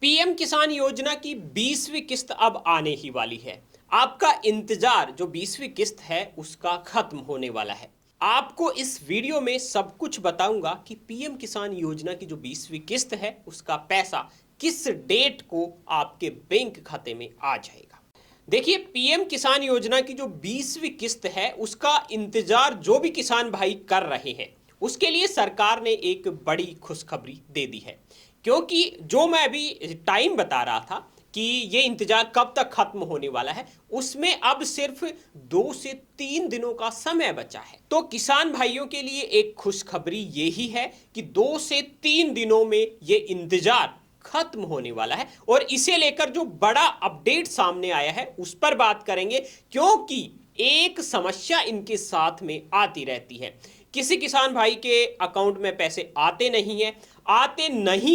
PM किसान योजना की 20वीं किस्त अब आने ही वाली है। आपका इंतजार जो 20वीं किस्त है उसका खत्म होने वाला है। आपको इस वीडियो में सब कुछ बताऊंगा कि पीएम किसान योजना की जो 20वीं किस्त है उसका पैसा किस डेट को आपके बैंक खाते में आ जाएगा। देखिए, पीएम किसान योजना की जो 20वीं किस्त है उसका इंतजार जो भी किसान भाई कर रहे हैं उसके लिए सरकार ने एक बड़ी खुशखबरी दे दी है। क्योंकि जो मैं अभी टाइम बता रहा था कि ये इंतजार कब तक खत्म होने वाला है, उसमें अब सिर्फ 2 से 3 दिनों का समय बचा है। तो किसान भाइयों के लिए एक खुशखबरी यही है कि 2 से 3 दिनों में ये इंतजार खत्म होने वाला है। और इसे लेकर जो बड़ा अपडेट सामने आया है उस पर बात करेंगे, क्योंकि एक समस्या इनके साथ में आती रहती है। किसी किसान भाई के अकाउंट में पैसे आते नहीं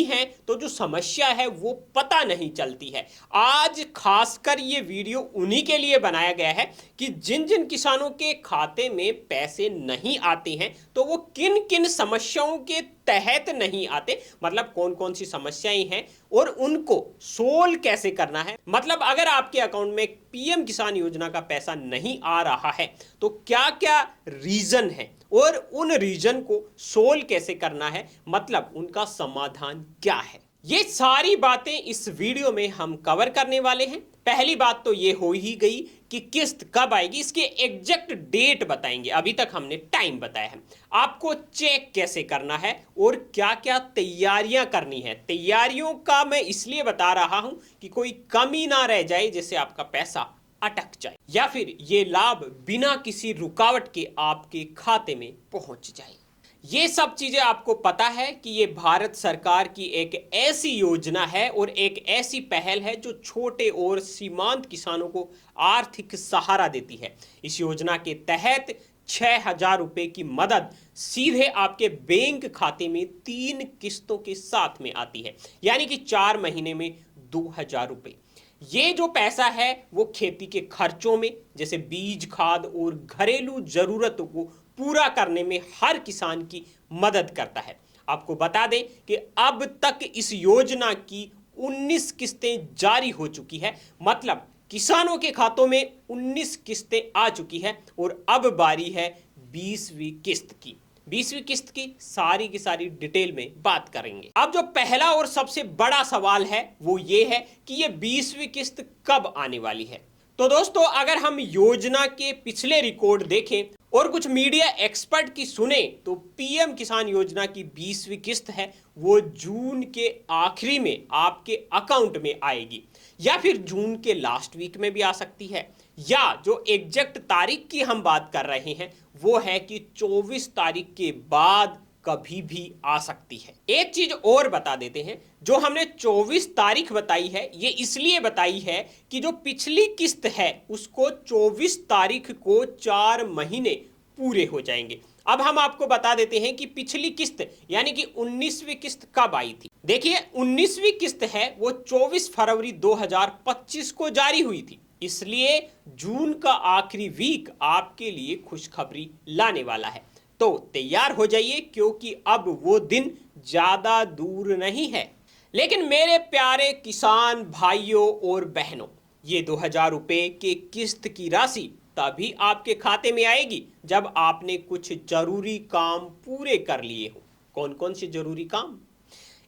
हैं तो जो समस्या है वो पता नहीं चलती है। आज खासकर ये वीडियो उन्हीं के लिए बनाया गया है कि जिन जिन किसानों के खाते में पैसे नहीं आते हैं तो वो किन किन समस्याओं के तहत नहीं आते, मतलब कौन कौन सी समस्याएं हैं और उनको सोल्व कैसे करना है। मतलब अगर आपके अकाउंट में पीएम किसान योजना का पैसा नहीं आ रहा है तो क्या क्या रीजन है और उन रीजन को सोल्व कैसे करना है, मतलब उनका समाधान क्या है। ये सारी बातें इस वीडियो में हम कवर करने वाले हैं। पहली बात तो ये हो ही गई कि किस्त कब आएगी, इसके एग्जैक्ट डेट बताएंगे। अभी तक हमने टाइम बताया है। आपको चेक कैसे करना है और क्या क्या तैयारियां करनी है। तैयारियों का मैं इसलिए बता रहा हूं कि कोई कमी ना रह जाए जिससे आपका पैसा अटक जाए या फिर ये लाभ बिना किसी रुकावट के आपके खाते में पहुंच जाए। ये सब चीजें आपको पता है कि ये भारत सरकार की एक ऐसी योजना है और एक ऐसी पहल है जो छोटे और सीमांत किसानों को आर्थिक सहारा देती है। इस योजना के तहत 6,000 रुपए की मदद सीधे आपके बैंक खाते में 3 किस्तों के साथ में आती है, यानी कि 4 महीने में 2,000 रुपए। ये जो पैसा है वो खेती के खर्चों में जैसे बीज, खाद और घरेलू जरूरतों को पूरा करने में हर किसान की मदद करता है। आपको बता दें कि अब तक इस योजना की 19 किस्तें जारी हो चुकी है, मतलब किसानों के खातों में 19 किस्तें आ चुकी है और अब बारी है 20वीं किस्त की। 20वीं किस्त की सारी डिटेल में बात करेंगे। अब जो पहला और सबसे बड़ा सवाल है वो ये है कि ये 20वीं किस्त कब आने वाली है। तो दोस्तों, अगर हम योजना के पिछले रिकॉर्ड देखें और कुछ मीडिया एक्सपर्ट की सुने तो पीएम किसान योजना की 20वीं किस्त है वो जून के आखिरी में आपके अकाउंट में आएगी, या फिर जून के लास्ट वीक में भी आ सकती है, या जो एग्जैक्ट तारीख की हम बात कर रहे हैं वो है कि 24 तारीख के बाद कभी भी आ सकती है। एक चीज और बता देते हैं, जो हमने 24 तारीख बताई है ये इसलिए बताई है कि जो पिछली किस्त है उसको 24 तारीख को 4 महीने पूरे हो जाएंगे। अब हम आपको बता देते हैं कि पिछली किस्त यानी कि 19वीं किस्त कब आई थी। देखिए, 19वीं किस्त है वो 24 फरवरी 2025 को जारी हुई थी, इसलिए जून का आखिरी वीक आपके लिए खुशखबरी लाने वाला है। तो तैयार हो जाइए क्योंकि अब वो दिन ज्यादा दूर नहीं है। लेकिन मेरे प्यारे किसान भाइयों और बहनों, ये 2,000 रुपए के किस्त की राशि तभी आपके खाते में आएगी जब आपने कुछ जरूरी काम पूरे कर लिए हो। कौन कौन से जरूरी काम?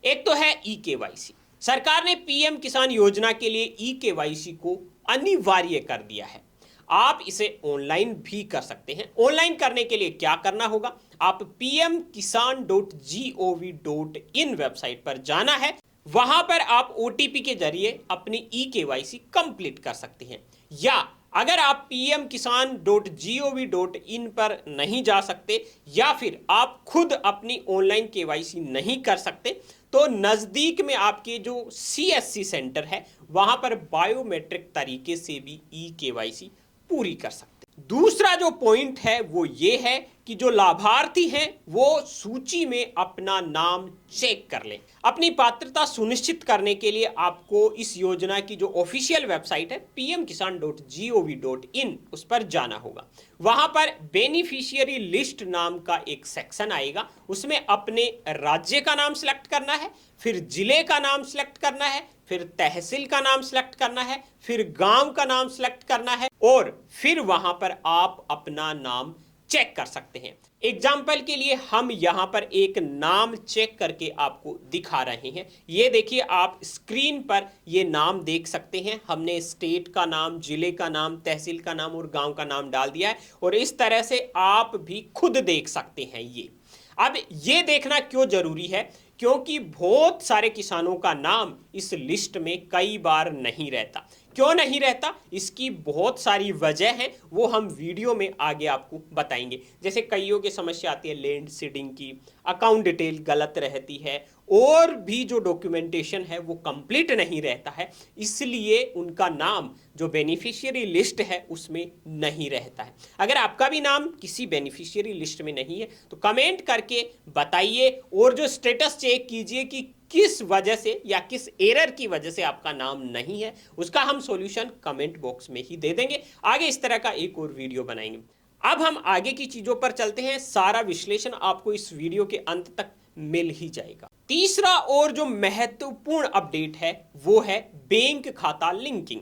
एक तो है ई-केवाईसी। सरकार ने पीएम किसान योजना के लिए ई-केवाईसी को अनिवार्य कर दिया है। आप इसे ऑनलाइन भी कर सकते हैं। ऑनलाइन करने के लिए क्या करना होगा, आप pmkisan.gov.in वेबसाइट पर जाना है। वहां पर आप ओटीपी के जरिए अपनी ई-केवाईसी कंप्लीट कर सकते हैं, या अगर आप pmkisan.gov.in पर नहीं जा सकते या फिर आप खुद अपनी ऑनलाइन केवाईसी नहीं कर सकते तो नजदीक में आपके जो सीएससी सेंटर है वहां पर बायोमेट्रिक तरीके से भी ई-केवाईसी पूरी कर सकते। दूसरा जो पॉइंट है वो ये है कि जो लाभार्थी हैं वो सूची में अपना नाम चेक कर लें। अपनी पात्रता सुनिश्चित करने के लिए आपको इस योजना की जो ऑफिशियल वेबसाइट है pmkisan.gov.in उस पर जाना होगा। वहां पर बेनिफिशियरी लिस्ट नाम का एक सेक्शन आएगा, उसमें अपने राज्य का नाम सिलेक्ट करना है, फिर जिले का नाम सिलेक्ट करना है, फिर तहसील का नाम सिलेक्ट करना है, फिर गांव का नाम सिलेक्ट करना है और फिर वहां पर आप अपना नाम चेक कर सकते हैं। एग्जाम्पल के लिए हम यहां पर एक नाम चेक करके आपको दिखा रहे हैं। ये देखिए, आप स्क्रीन पर ये नाम देख सकते हैं। हमने स्टेट का नाम, जिले का नाम, तहसील का नाम और गांव का नाम डाल दिया है और इस तरह से आप भी खुद देख सकते हैं। अब ये देखना क्यों जरूरी है, क्योंकि बहुत सारे किसानों का नाम इस लिस्ट में कई बार नहीं रहता। क्यों नहीं रहता, इसकी बहुत सारी वजह है, वो हम वीडियो में आगे आपको बताएंगे। जैसे कईयों की समस्या आती है लैंड सीडिंग की, अकाउंट डिटेल गलत रहती है और भी जो डॉक्यूमेंटेशन है वो कंप्लीट नहीं रहता है, इसलिए उनका नाम जो बेनिफिशियरी लिस्ट है उसमें नहीं रहता है। अगर आपका भी नाम किसी बेनिफिशियरी लिस्ट में नहीं है तो कमेंट करके बताइए और जो स्टेटस चेक कीजिए कि किस वजह से या किस एरर की वजह से आपका नाम नहीं है, उसका हम सॉल्यूशन कमेंट बॉक्स में ही दे देंगे। आगे इस तरह का एक और वीडियो बनाएंगे। अब हम आगे की चीजों पर चलते हैं। सारा विश्लेषण आपको इस वीडियो के अंत तक मिल ही जाएगा। तीसरा और जो महत्वपूर्ण अपडेट है वो है बैंक खाता लिंकिंग।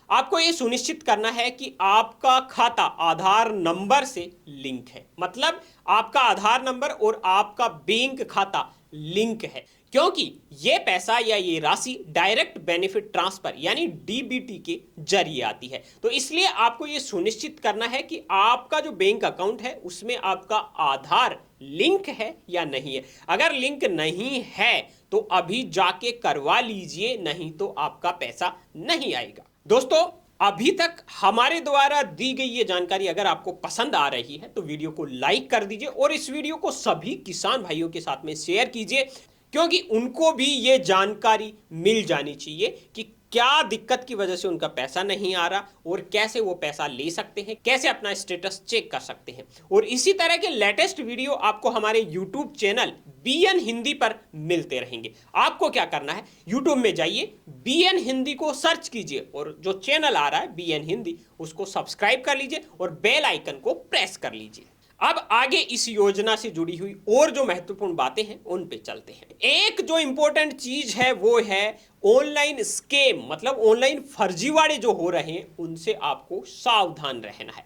आपको ये सुनिश्चित करना है कि आपका खाता आधार नंबर से लिंक है, मतलब आपका आधार नंबर और आपका बैंक खाता लिंक है, क्योंकि ये पैसा या ये राशि डायरेक्ट बेनिफिट ट्रांसफर यानी डीबीटी के जरिए आती है। तो इसलिए आपको ये सुनिश्चित करना है कि आपका जो बैंक अकाउंट है उसमें आपका आधार लिंक है या नहीं है। अगर लिंक नहीं है तो अभी जाके करवा लीजिए, नहीं तो आपका पैसा नहीं आएगा। दोस्तों, अभी तक हमारे द्वारा दी गई ये जानकारी अगर आपको पसंद आ रही है तो वीडियो को लाइक कर दीजिए और इस वीडियो को सभी किसान भाइयों के साथ में शेयर कीजिए, क्योंकि उनको भी ये जानकारी मिल जानी चाहिए कि क्या दिक्कत की वजह से उनका पैसा नहीं आ रहा और कैसे वो पैसा ले सकते हैं, कैसे अपना स्टेटस चेक कर सकते हैं। और इसी तरह के लेटेस्ट वीडियो आपको हमारे यूट्यूब चैनल बीएन हिंदी पर मिलते रहेंगे। आपको क्या करना है, यूट्यूब में जाइए, बीएन हिंदी को सर्च कीजिए और जो चैनल आ रहा है बीएन हिंदी उसको सब्सक्राइब कर लीजिए और बेल आइकन को प्रेस कर लीजिए। अब आगे इस योजना से जुड़ी हुई और जो महत्वपूर्ण बातें हैं उन पे चलते हैं। एक जो इंपॉर्टेंट चीज है वो है ऑनलाइन स्कैम, मतलब ऑनलाइन फर्जीवाड़े जो हो रहे हैं उनसे आपको सावधान रहना है।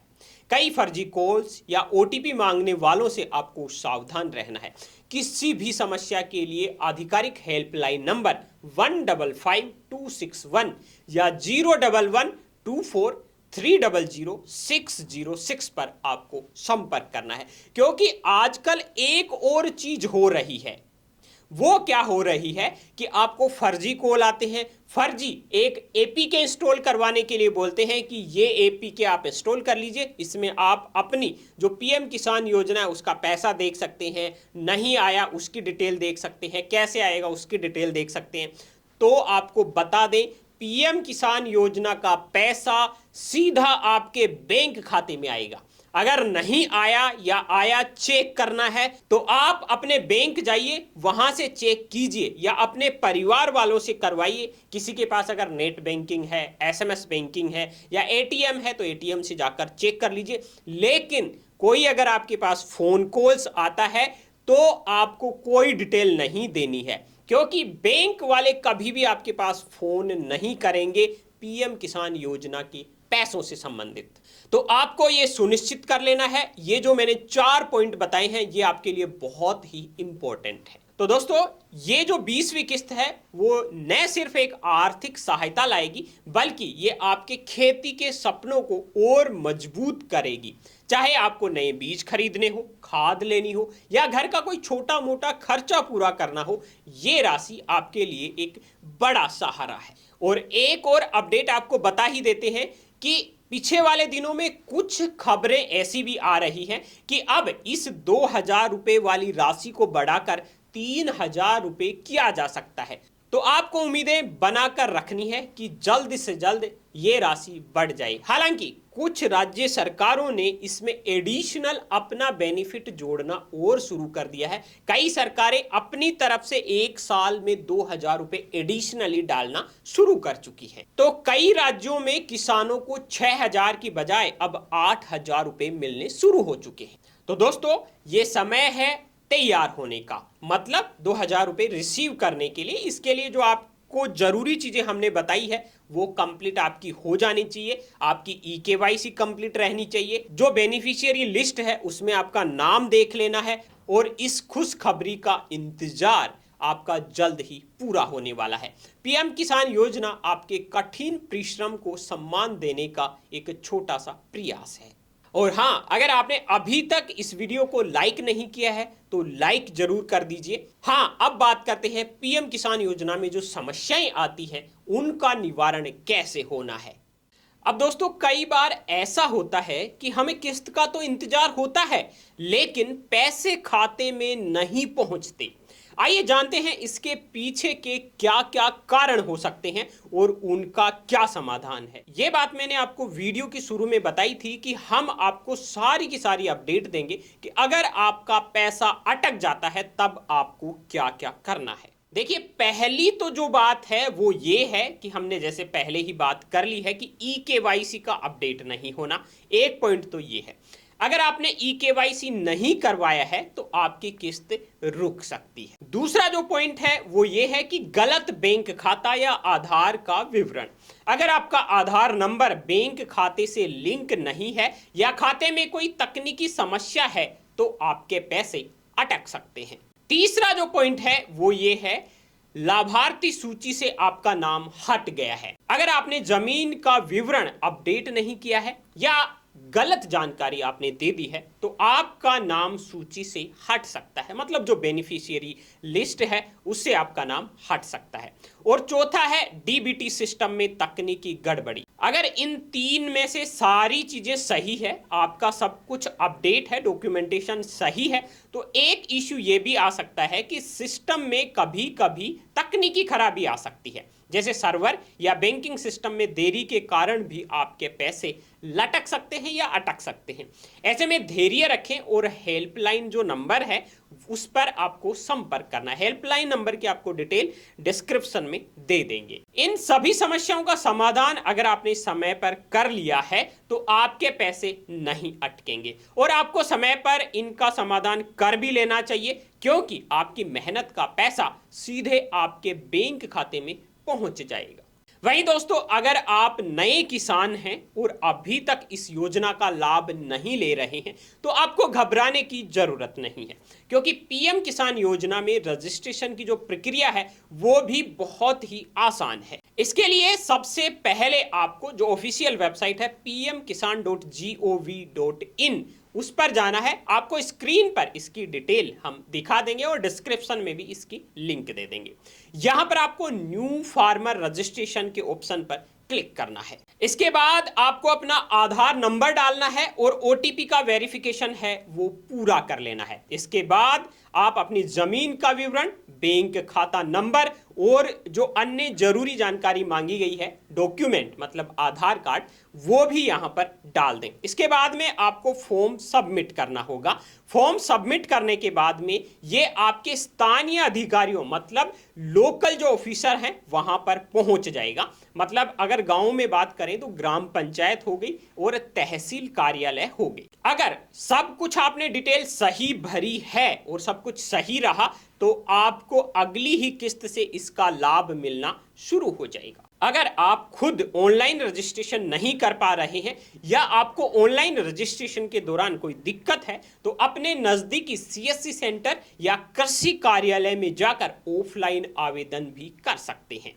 कई फर्जी कॉल्स या ओटीपी मांगने वालों से आपको सावधान रहना है। किसी भी समस्या के लिए आधिकारिक हेल्पलाइन नंबर 155261 या 01124300606 पर आपको संपर्क करना है, क्योंकि आजकल एक और चीज हो रही है। वो क्या हो रही है कि आपको फर्जी कॉल आते हैं, फर्जी एक एपीके इंस्टॉल करवाने के लिए बोलते हैं कि ये एपीके आप इंस्टॉल कर लीजिए, इसमें आप अपनी जो पीएम किसान योजना है उसका पैसा देख सकते हैं, नहीं आया उसकी डिटेल देख सकते हैं, कैसे आएगा उसकी डिटेल देख सकते हैं। तो आपको बता दें, पीएम किसान योजना का पैसा सीधा आपके बैंक खाते में आएगा। अगर नहीं आया या आया चेक करना है तो आप अपने बैंक जाइए, वहां से चेक कीजिए या अपने परिवार वालों से करवाइए। किसी के पास अगर नेट बैंकिंग है, एसएमएस बैंकिंग है या एटीएम है तो एटीएम से जाकर चेक कर लीजिए। लेकिन कोई अगर आपके पास फोन कॉल्स आता है तो आपको कोई डिटेल नहीं देनी है, क्योंकि बैंक वाले कभी भी आपके पास फोन नहीं करेंगे पीएम किसान योजना के पैसों से संबंधित। तो आपको यह सुनिश्चित कर लेना है, ये जो मैंने 4 पॉइंट बताए हैं ये आपके लिए बहुत ही इंपॉर्टेंट है। तो दोस्तों, ये जो 20वीं किस्त है वो न सिर्फ एक आर्थिक सहायता लाएगी बल्कि ये आपके खेती के सपनों को और मजबूत करेगी। चाहे आपको नए बीज खरीदने हो, खाद लेनी हो या घर का कोई छोटा मोटा खर्चा पूरा करना हो, ये राशि आपके लिए एक बड़ा सहारा है। और एक और अपडेट आपको बता ही देते हैं कि पीछे वाले दिनों में कुछ खबरें ऐसी भी आ रही हैं कि अब इस 2000 रुपए वाली राशि को बढ़ाकर 3000 रुपए किया जा सकता है। तो आपको उम्मीदें बनाकर रखनी है कि जल्द से जल्द ये राशि बढ़ जाए। हालांकि कुछ राज्य सरकारों ने इसमें एडिशनल अपना बेनिफिट जोड़ना और शुरू कर दिया है। कई सरकारें अपनी तरफ से एक साल में 2000 रुपए एडिशनली डालना शुरू कर चुकी हैं। तो कई राज्यों में किसानों को 6000 की बजाय अब 8000 रुपए मिलने शुरू हो चुके हैं। तो दोस्तों, ये समय है तैयार होने का, मतलब 2000 रुपए रिसीव करने के लिए। इसके लिए जो आप आपको जरूरी चीजें हमने बताई है वो कंप्लीट आपकी हो जानी चाहिए। आपकी ई-केवाईसी कंप्लीट रहनी चाहिए। जो बेनिफिशियरी लिस्ट है उसमें आपका नाम देख लेना है और इस खुशखबरी का इंतजार आपका जल्द ही पूरा होने वाला है। पीएम किसान योजना आपके कठिन परिश्रम को सम्मान देने का एक छोटा सा प्रयास है। और हाँ, अगर आपने अभी तक इस वीडियो को लाइक नहीं किया है तो लाइक जरूर कर दीजिए। हाँ, अब बात करते हैं पीएम किसान योजना में जो समस्याएं आती हैं उनका निवारण कैसे होना है। अब दोस्तों, कई बार ऐसा होता है कि हमें किस्त का तो इंतजार होता है लेकिन पैसे खाते में नहीं पहुंचते। आइए जानते हैं इसके पीछे के क्या क्या कारण हो सकते हैं और उनका क्या समाधान है। ये बात मैंने आपको वीडियो की शुरू में बताई थी कि हम आपको सारी की सारी अपडेट देंगे कि अगर आपका पैसा अटक जाता है तब आपको क्या क्या करना है। देखिए, पहली तो जो बात है वो ये है कि हमने जैसे पहले ही बात कर ली है कि ई-केवाईसी का अपडेट नहीं होना। एक पॉइंट तो ये है, अगर आपने ई-केवाईसी नहीं करवाया है तो आपकी किस्त रुक सकती है। दूसरा जो पॉइंट है वो ये है कि गलत बैंक खाता या आधार का विवरण। अगर आपका आधार नंबर बैंक खाते से लिंक नहीं है या खाते में कोई तकनीकी समस्या है तो आपके पैसे अटक सकते हैं। तीसरा जो पॉइंट है वो ये है, लाभार्थी सूची से आपका नाम हट गया है। अगर आपने जमीन का विवरण अपडेट नहीं किया है या गलत जानकारी आपने दे दी है तो आपका नाम सूची से हट सकता है, मतलब जो बेनिफिशियरी लिस्ट है उससे आपका नाम हट सकता है। और चौथा है डीबीटी सिस्टम में तकनीकी गड़बड़ी। अगर इन तीन में से सारी चीजें सही है, आपका सब कुछ अपडेट है, डॉक्यूमेंटेशन सही है, तो एक इश्यू ये भी आ सकता है कि सिस्टम में कभी कभी तकनीकी खराबी आ सकती है, जैसे सर्वर या बैंकिंग सिस्टम में देरी के कारण भी आपके पैसे लटक सकते हैं या अटक सकते हैं। ऐसे में धैर्य रखें और हेल्पलाइन जो नंबर है उस पर आपको संपर्क करना है। हेल्पलाइन नंबर की आपको डिटेल डिस्क्रिप्शन में दे देंगे। इन सभी समस्याओं का समाधान अगर आपने समय पर कर लिया है तो आपके पैसे नहीं अटकेंगे और आपको समय पर इनका समाधान कर भी लेना चाहिए, क्योंकि आपकी मेहनत का पैसा सीधे आपके बैंक खाते में पहुंच जाएगा। वहीं दोस्तों, अगर आप नए किसान हैं और अभी तक इस योजना का लाभ नहीं ले रहे हैं तो आपको घबराने की जरूरत नहीं है, क्योंकि पीएम किसान योजना में रजिस्ट्रेशन की जो प्रक्रिया है वो भी बहुत ही आसान है। इसके लिए सबसे पहले आपको जो ऑफिशियल वेबसाइट है pmkisan.gov.in उस पर जाना है। आपको स्क्रीन पर इसकी डिटेल हम दिखा देंगे और डिस्क्रिप्शन में भी इसकी लिंक दे देंगे। यहां पर आपको न्यू फार्मर रजिस्ट्रेशन के ऑप्शन पर क्लिक करना है। इसके बाद आपको अपना आधार नंबर डालना है और ओटीपी का वेरिफिकेशन है वो पूरा कर लेना है। इसके बाद आप अपनी जमीन का विवरण, बैंक खाता नंबर और जो अन्य जरूरी जानकारी मांगी गई है, डॉक्यूमेंट मतलब आधार कार्ड, वो भी यहां पर डाल दें। इसके बाद में आपको फॉर्म सबमिट करना होगा। फॉर्म सबमिट करने के बाद में ये आपके स्थानीय अधिकारियों मतलब लोकल जो ऑफिसर हैं वहां पर पहुंच जाएगा। मतलब अगर गांव में बात करें तो ग्राम पंचायत हो गई और तहसील कार्यालय हो गई। अगर सब कुछ आपने डिटेल सही भरी है और सब कुछ सही रहा तो आपको अगली ही किस्त से इसका लाभ मिलना शुरू हो जाएगा। अगर आप खुद ऑनलाइन रजिस्ट्रेशन नहीं कर पा रहे हैं या आपको ऑनलाइन रजिस्ट्रेशन के दौरान कोई दिक्कत है तो अपने नजदीकी सीएससी सेंटर या कृषि कार्यालय में जाकर ऑफलाइन आवेदन भी कर सकते हैं।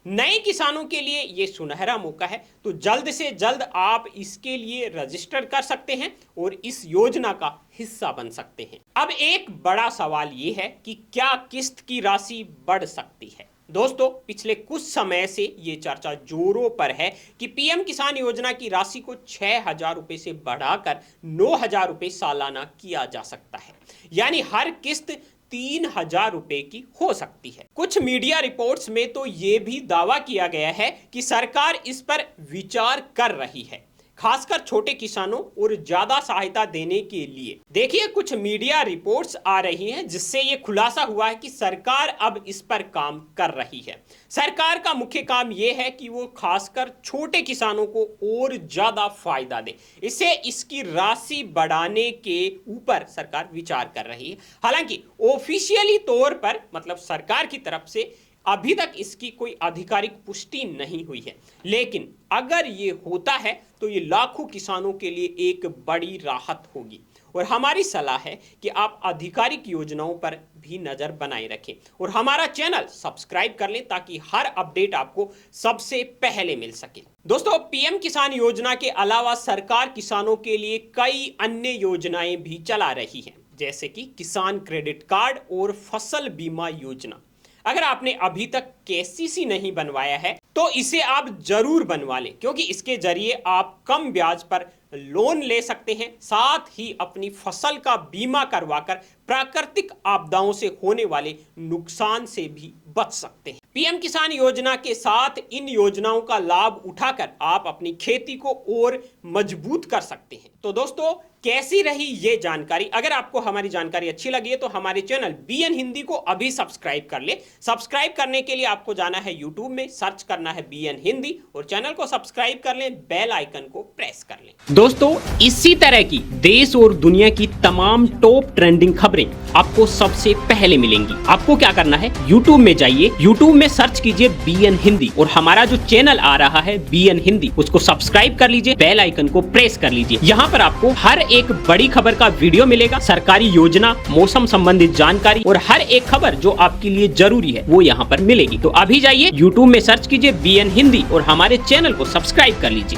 नए किसानों के लिए यह सुनहरा मौका है, तो जल्द से जल्द आप इसके लिए रजिस्टर कर सकते हैं और इस योजना का हिस्सा बन सकते हैं। अब एक बड़ा सवाल यह है कि क्या किस्त की राशि बढ़ सकती है। दोस्तों, पिछले कुछ समय से ये चर्चा जोरों पर है कि पीएम किसान योजना की राशि को 6,000 रुपए से बढ़ाकर 9,000 रुपए सालाना किया जा सकता है, यानी हर किस्त 3,000 रुपए की हो सकती है। कुछ मीडिया रिपोर्ट्स में तो ये भी दावा किया गया है कि सरकार इस पर विचार कर रही है, खासकर छोटे किसानों और ज्यादा सहायता देने के लिए। देखिए, कुछ मीडिया रिपोर्ट्स आ रही हैं जिससे ये खुलासा हुआ है कि सरकार अब इस पर काम कर रही है। सरकार का मुख्य काम यह है कि वो खासकर छोटे किसानों को और ज्यादा फायदा दे, इससे इसकी राशि बढ़ाने के ऊपर सरकार विचार कर रही है। हालांकि ऑफिशियली तौर पर मतलब सरकार की तरफ से अभी तक इसकी कोई आधिकारिक पुष्टि नहीं हुई है, लेकिन अगर ये होता है तो ये लाखों किसानों के लिए एक बड़ी राहत होगी। और हमारी सलाह है कि आप आधिकारिक योजनाओं पर भी नजर बनाए रखें और हमारा चैनल सब्सक्राइब कर लें ताकि हर अपडेट आपको सबसे पहले मिल सके। दोस्तों, पीएम किसान योजना के अलावा सरकार किसानों के लिए कई अन्य योजनाएं भी चला रही है, जैसे कि किसान क्रेडिट कार्ड और फसल बीमा योजना। अगर आपने अभी तक केसीसी नहीं बनवाया है तो इसे आप जरूर बनवा लें, क्योंकि इसके जरिए आप कम ब्याज पर लोन ले सकते हैं, साथ ही अपनी फसल का बीमा करवाकर प्राकृतिक आपदाओं से होने वाले नुकसान से भी बच सकते हैं। पीएम किसान योजना के साथ इन योजनाओं का लाभ उठाकर आप अपनी खेती को और मजबूत कर सकते हैं। तो दोस्तों, कैसी रही ये जानकारी? अगर आपको हमारी जानकारी अच्छी लगी है तो हमारे चैनल बीएन हिंदी को अभी सब्सक्राइब कर ले। सब्सक्राइब करने के लिए आपको जाना है यूट्यूब में, सर्च करना है बीएन हिंदी और चैनल को सब्सक्राइब कर लें, बेल आइकन को प्रेस कर लें। दोस्तों, इसी तरह की देश और दुनिया की तमाम टॉप ट्रेंडिंग खबरें आपको सबसे पहले मिलेंगी। आपको क्या करना है, यूट्यूब में जाइए, यूट्यूब में सर्च कीजिए बीएन हिंदी और हमारा जो चैनल आ रहा है बीएन हिंदी, उसको सब्सक्राइब कर लीजिए, बेल आइकन को प्रेस कर लीजिए। यहाँ पर आपको हर एक बड़ी खबर का वीडियो मिलेगा, सरकारी योजना, मौसम संबंधित जानकारी और हर एक खबर जो आपके लिए जरूरी है वो यहाँ पर मिलेगी। तो अभी जाइए, यूट्यूब में सर्च कीजिए बीएन हिंदी और हमारे चैनल को सब्सक्राइब कर लीजिए।